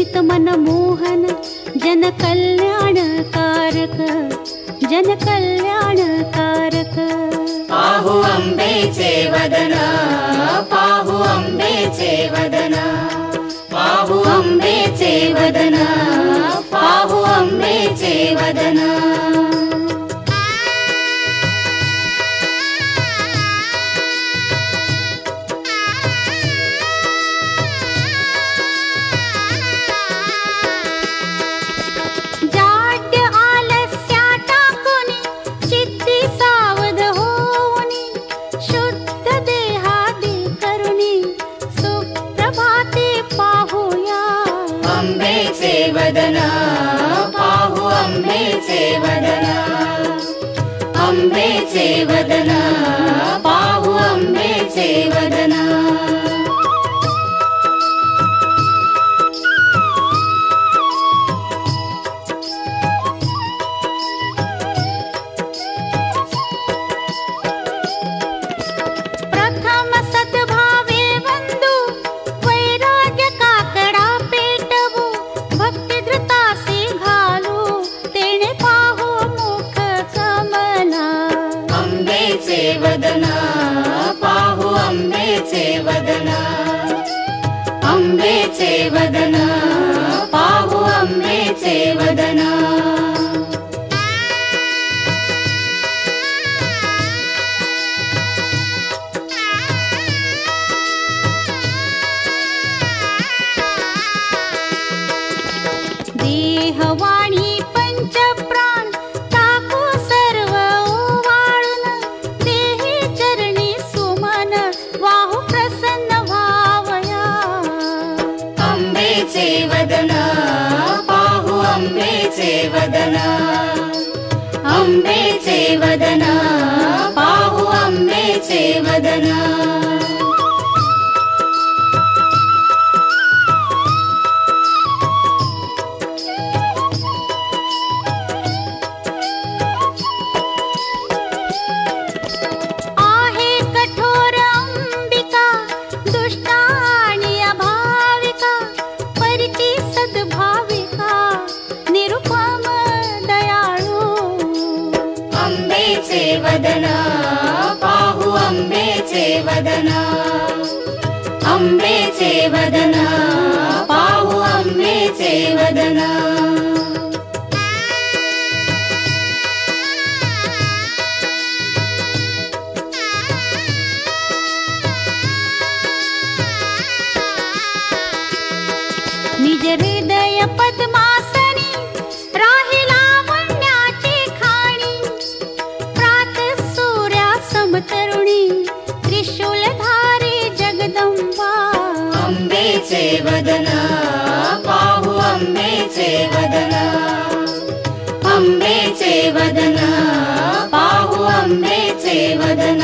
स्मित मनमोहन जन कल्याणकारक जन कल्याणकारक। पाहू अंबेचे वदन, पाहू अंबेचे वदन, पाहू अंबेचे वदन, पाहू अंबेचे वदन। वदन, पाहू अंबेचे वदन, अंबेचे वदन, पाहू अंबेचे वदन। प्रथम सद्भावे वंदू वैराग्य काकडा पेटवू भक्ती धृतासी घालू तेणे पाहू मुख कमला। अंबेचे वदन, पाहू अंबेचे वदन, अंबेचे वदन, पाहू अंबेचे वदन। देहवाणी पंचप्राण टाकू सर्व ओवाळून देही चरणी सुमन वाहू प्रसन्न व्हावया। अंबेचे वदन, पाहू अंबेचे वदन, अंबेचे वदन, पाहू अंबेचे वदन। अंबेचे वदन, पाहू अंबेचे वदन, अंबेचे वदन, पाहू अंबेचे वदन। निज हृदय पद्मासनी राहिला वण्याची खाणी प्रात सूर्या समतरुणी त्रिशूलधारी जगदंबा। अंबेचे वदन, पाहू अंबेचे वदन, अंबेचे वदन, पाहू अंबेचे वदन।